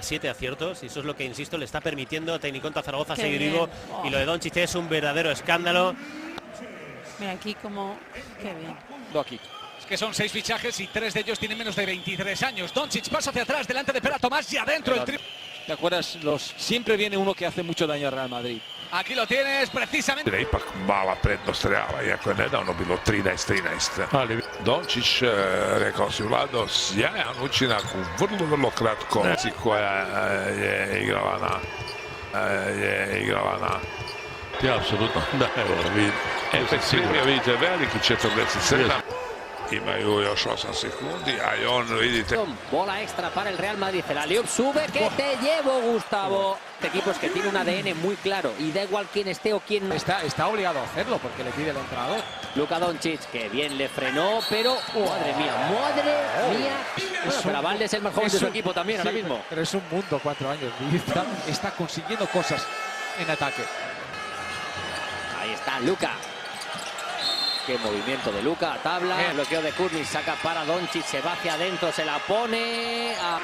7 aciertos y eso es lo que, insisto, le está permitiendo a Tecniconta Zaragoza seguir vivo. Y lo de Doncic es un verdadero escándalo. Mira aquí como... Qué bien. Aquí. Es que son 6 fichajes y 3 de ellos tienen menos de 23 años. Doncic pasa hacia atrás, delante de Pera Tomás y adentro el triple. ¿Te acuerdas? Siempre viene uno que hace mucho daño al Real Madrid. Aquí lo tienes, precisamente. Ipak malo predostrojava, iako je nedavno bilo 13-13. Doncic, rekao si Vlado, sjajan učinak u vrlo kratko. Koja je igrala na... Ja, apsolutno. Da, evo, efektivno vidite, veliki 47. Imaju još 8 sekundi, a i on, vidite... Bola extra para el Real Madrid, el alley-oop sube, que te llevo, Gustavo. Este equipo es que tiene un ADN muy claro y da igual quién esté o quién no. Está obligado a hacerlo porque le pide el entrenador. Luka Doncic, que bien le frenó, pero... madre mía. Bueno, pero Valde es el más joven de su equipo también ahora mismo. Pero es un mundo, 4 años. Está consiguiendo cosas en ataque. Ahí está Luka. Qué movimiento de Luka, tabla, el bloqueo de Kurnis, saca para Doncic, se va hacia adentro, se la pone a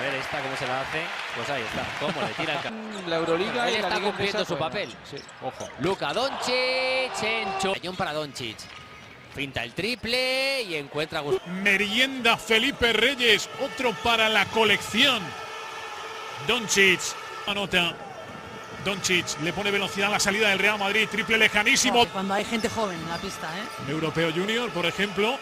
ver esta cómo se la hace, pues ahí está, cómo le tira el La Euroliga él y la está Liga cumpliendo Inglesa, su papel. Sí, ojo. Luka Doncic, cañón para Doncic, pinta el triple y encuentra a Merienda Felipe Reyes, otro para la colección. Doncic anota. Doncic le pone velocidad a la salida del Real Madrid, triple lejanísimo. Cuando hay gente joven en la pista, Europeo Junior, por ejemplo.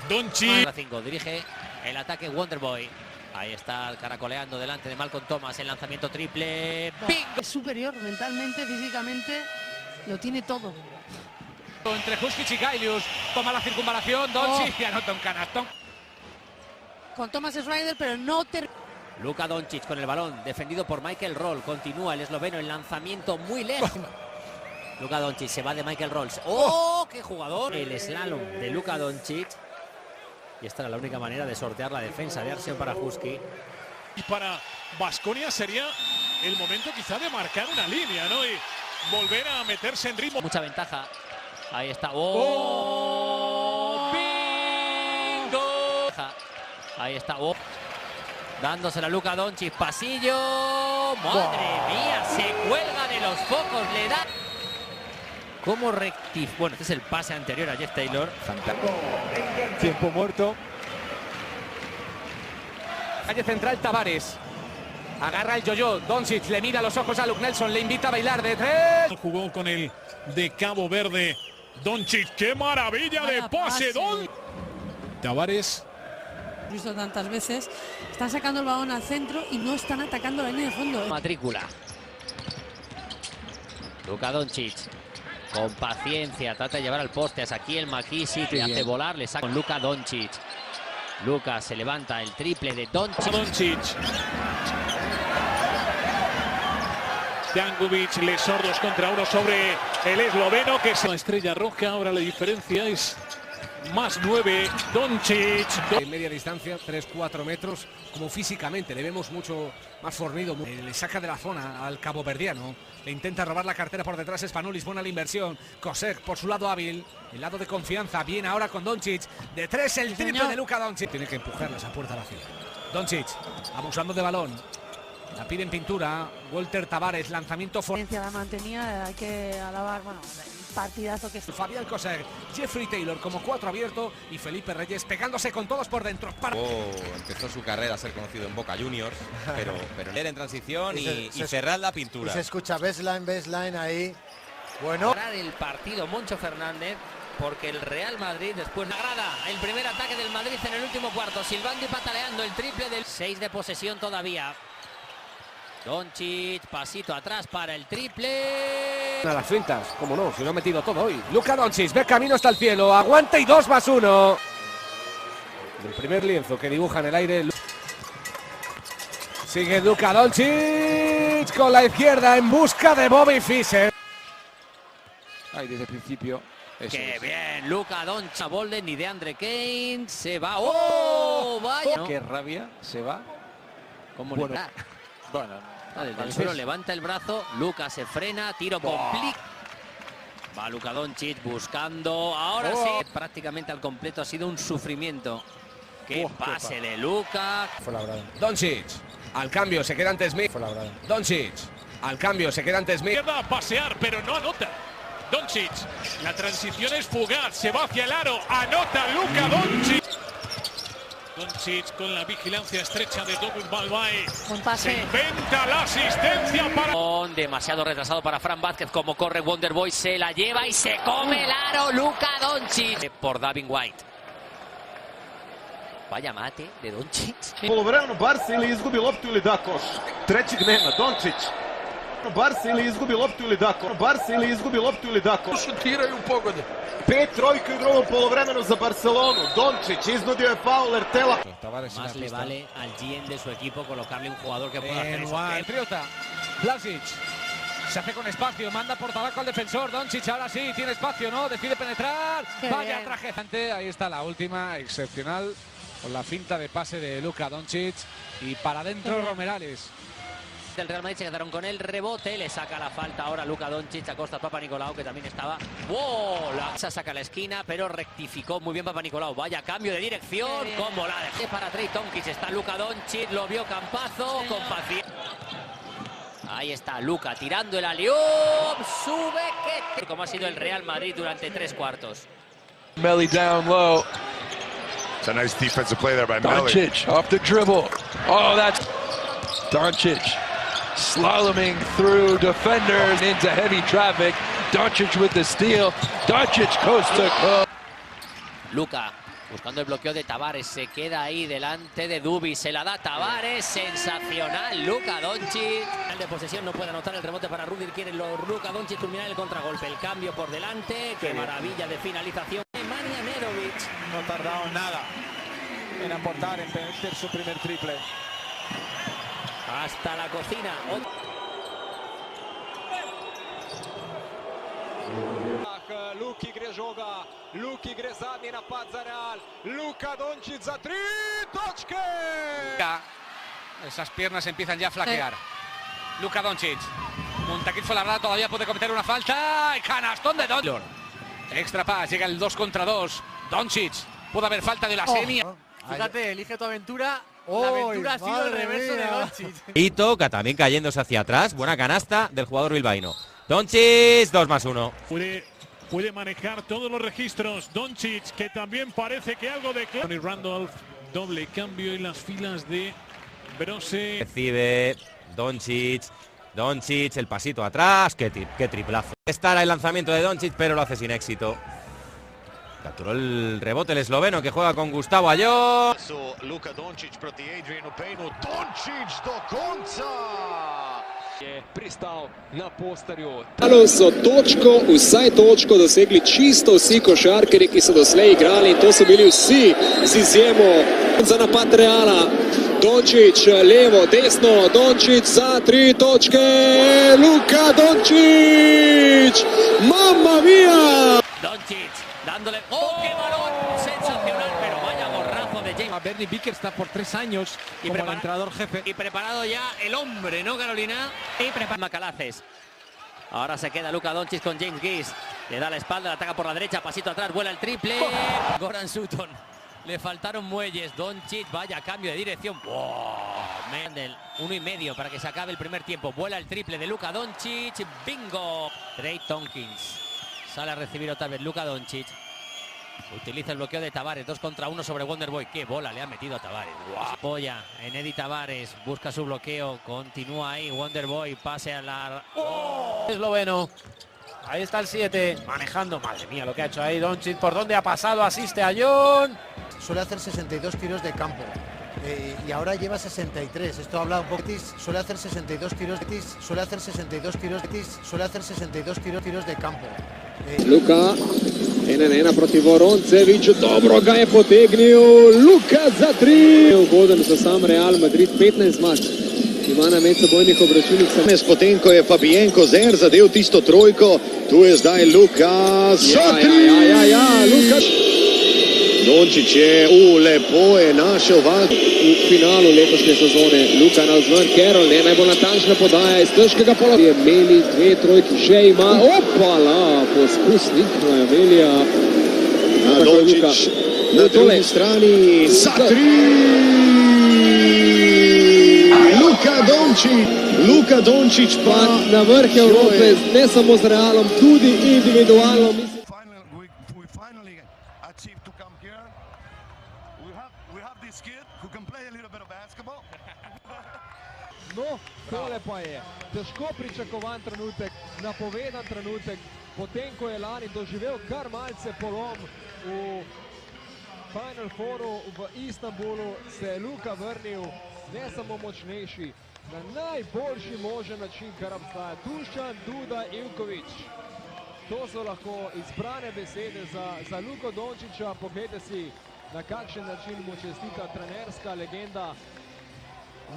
Doncic. 5, dirige el ataque Wonderboy. Ahí está caracoleando delante de Malcolm Thomas, el lanzamiento triple. ¡Bingo! Es superior mentalmente, físicamente, lo tiene todo. Entre Huskic y Gailius, toma la circunvalación, Doncic y anota un canastón. Con Thomas Schreider, pero no Luka Doncic con el balón, defendido por Michael Roll. Continúa el esloveno, el lanzamiento muy lejos. Luka Doncic se va de Michael Rolls. ¡Oh, qué jugador! El slalom de Luka Doncic. Y esta era la única manera de sortear la defensa de Arsen para Husky. Y para Baskonia sería el momento quizá de marcar una línea, ¿no? Y volver a meterse en ritmo. Mucha ventaja. Ahí está. ¡Oh! ¡Bingo! Ahí está. ¡Oh! Dándosela a Luka Doncic, pasillo. ¡Madre mía! Se cuelga de los focos, le da. ¿Cómo rectifica? Bueno, este es el pase anterior a Jeff Taylor. Fantástico. Tiempo muerto. Calle central, Tavares. Agarra el yo-yo. Doncic le mira a los ojos a Luke Nelson, le invita a bailar de 3. Jugó con el de Cabo Verde. Doncic, qué maravilla de pase, Tavares. Visto tantas veces, están sacando el balón al centro y no están atacando la línea de fondo. Matrícula. Luka Doncic con paciencia trata de llevar al poste a Shaquille McKissick, le hace volar, le saca con Luka Doncic. Luka se levanta, el triple de Doncic. Jankovic, les sordos contra uno sobre el esloveno, que es la estrella roja. Ahora la diferencia es más 9, Doncic. En media distancia, 3-4 metros, como físicamente le vemos mucho más fornido. Le saca de la zona al caboverdiano, le intenta robar la cartera por detrás Spanulis, buena la inversión. Kosek por su lado hábil, el lado de confianza, bien ahora con Doncic. De 3 el triple de Luka Doncic. Tiene que empujarle esa puerta vacía. Doncic, abusando de balón. La pide en pintura, Walter Tavares, lanzamiento fuerte. La mantenía, hay que alabar, bueno, el partidazo que es. Fabián Kosek, Jeffrey Taylor como 4 abierto y Felipe Reyes pegándose con todos por dentro. Empezó su carrera a ser conocido en Boca Juniors, pero leer en transición y cerrar la pintura. Y se escucha baseline ahí. Bueno. Parar el partido Moncho Fernández, porque el Real Madrid después agrada el primer ataque del Madrid en el último cuarto, silbando y pataleando el triple del 6 de posesión todavía. Doncic, pasito atrás para el triple. A las fintas, como no, si no ha metido todo hoy. Luka Doncic ve camino hasta el cielo, aguanta y 2+1. El primer lienzo que dibuja en el aire. Sigue Luka Doncic con la izquierda en busca de Bobby Fischer. Ahí desde el principio. ¡Qué bien! Luka Doncic, Bolden y de Andre Kane. Se va. ¡Oh! ¡Vaya! ¡Qué rabia! Se va. ¿Cómo Bueno, desde el suelo levanta el brazo, Luka se frena, tiro complicado. Va Luka Doncic buscando, ahora sí, prácticamente al completo, ha sido un sufrimiento. ¡Qué pase de Luka! Doncic, Al cambio se queda ante Smith. Doncic. Al cambio se queda ante Smith. Izquierda a pasear, pero no anota. Doncic. La transición es fugaz. Se va hacia el aro. Anota Luka Doncic. Doncic con la vigilancia estrecha de Douglas Balbae. Buen pase. Se inventa la asistencia para... Demasiado retrasado para Fran Vázquez, como corre Wonderboy, se la lleva y se come el aro Luka Doncic por Davin White. Vaya mate de Doncic. Polovremeno Barca ili izgubi loptu ili da koš. Trećeg nema, Doncic. Barca ili izgubi loptu ili da koš. Barca ili izgubi loptu ili da koš. Šutiraju u pogode. 5 trojka u drugom polovremenu za Barcelonu. Doncic iznudio je faul Ertela. Más le vale al GM de su equipo colocarle un jugador que pueda hacer eso. Triota. Blasic. Se hace con espacio, manda por tabaco al defensor. Doncic ahora sí, tiene espacio, ¿no? Decide penetrar. Vaya traje. Ahí está la última, excepcional. Con la finta de pase de Luka Doncic. Y para adentro Romerales. Del Real Madrid se quedaron con el rebote, le saca la falta ahora Luka Doncic a costa Papanikolaou, que también estaba. ¡Wow! La saca a la esquina, pero rectificó muy bien Papanikolaou. Vaya cambio de dirección, como la dejé para Trey Tompkins. Está Luka Doncic, lo vio Campazo con paciencia. Ahí está Luka tirando el alley-oop, sube que... Como ha sido el Real Madrid durante 3 cuartos. Melly down low. It's a nice defensive play there by Doncic off the dribble. Oh, that's Doncic slaloming through defenders into heavy traffic. Doncic with the steal. Doncic coast to coast. Luka buscando el bloqueo de Tavares, se queda ahí delante de Dubi, se la da Tavares, sensacional Luka Doncic. De posesión no puede anotar el rebote para Rudy, quiere Luka Doncic culminar el contragolpe, el cambio por delante, qué maravilla de finalización. Nemanja Nedovic. No ha tardado nada en aportar, en meter su primer triple. Hasta la cocina. Luki gre žoga, Luki gre zadnji napad za Real, Luka Doncic za 3 točke. Esas piernas empiezan ya a flaquear. Luka Doncic. Montaquit Fuenlabrada todavía puede cometer una falta. Canastón de Doncic. Extra pass, llega el 2 contra 2. Doncic. Puede haber falta de la Senia. Fíjate, elige tu aventura. La aventura ha sido el reverso de Doncic. Y toca también cayéndose hacia atrás. Buena canasta del jugador bilbaíno. Doncic, 2+1. Puede manejar todos los registros. Doncic, que también parece que algo de... Tony Randolph, doble cambio en las filas de Brose. Recibe Doncic. Doncic, el pasito atrás. Qué triplazo. Estará el lanzamiento de Doncic, pero lo hace sin éxito. Capturó el rebote el esloveno, que juega con Gustavo Ayón. Luka Doncic proti Adrianu Paynu. Doncic do konca. Je pristal na posterju. So točko, vsaj točko dosegli čisto vsi košarkarji, ki so doslej igrali, in to so bili vsi z izjemo za napad Reala. Doncic levo, desno, Doncic za 3 točke. Luka Doncic! Mamma mia! Doncic dándole... ¡Oh, qué balón! Sensacional, pero vaya gorrazo de James. Bernie Bickerstaff por 3 años y como entrenador jefe. Y preparado ya el hombre, ¿no, Carolina? Y preparado Macalaces. Ahora se queda Luka Doncic con James Gis. Le da la espalda, le ataca por la derecha, pasito atrás, vuela el triple. Goran Sutton. Le faltaron muelles. Doncic, vaya cambio de dirección. ¡Wow! Mendel, 1,5 para que se acabe el primer tiempo. Vuela el triple de Luka Doncic. ¡Bingo! Trey Tompkins. Sale a recibir otra vez Luka Doncic. Utiliza el bloqueo de Tavares. 2 contra 1 sobre Wonderboy. ¡Qué bola le ha metido a Tavares! ¡Wow! Apoya en Eddie Tavares. Busca su bloqueo. Continúa ahí. Wonderboy. Pase a la... ¡Oh! Esloveno. Ahí está el 7. Manejando. Madre mía, lo que ha hecho ahí Doncic. ¿Por dónde ha pasado? Asiste a John. Suele hacer 62 tiros de campo. Y ahora lleva 63. Esto habla un poco. Suele hacer 62 tiros de suele hacer 62 tiros de suele hacer 62 tiros de campo. Luka 1-1 proti Voronceviću, dobro ga je potegnil, Luka za 3. Ugoden za sam Real Madrid, 15 zmag. Ima na medsebojnih obračunih. Potem ko je Fabienko Zer zadev tisto trojko, tu je zdaj Luka za 3. Ja, Luka. Doncic je lepo je našel vas. V finalu letošnje sezone Luka navzven, Carroll, ne najbolj natančna podaja iz težkega položaja. Meli 2 trojki že ima. Opala, poskus Nikola Melija. Doncic na drugi strani za 3. Doncic, Luka Doncic pa na vrh Evrope, ne samo z Realom, tudi individualno. No, tole pa je težko pričakovan trenutek, napovedan trenutek, potem ko je lani doživel kar malce polom v Final Fouru v Istanbulu, se je Luka vrnil ne samo močnejši, na najboljši možen način, kar obstaja. Dušan Duda Ivković. To so lahko izbrane besede za Luko Dončića. Poglejte si, na kakšen način mu čestita trenerska legenda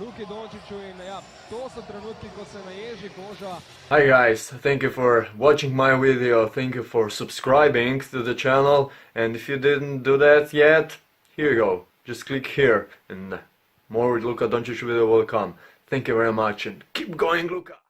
Luki Dončiću in ja, to so trenutki, ko se naježi koža. Hi guys, thank you for watching my video, thank you for subscribing to the channel, and if you didn't do that yet, here you go, just click here and more Luka Doncic video will come. Thank you very much and keep going, Luka!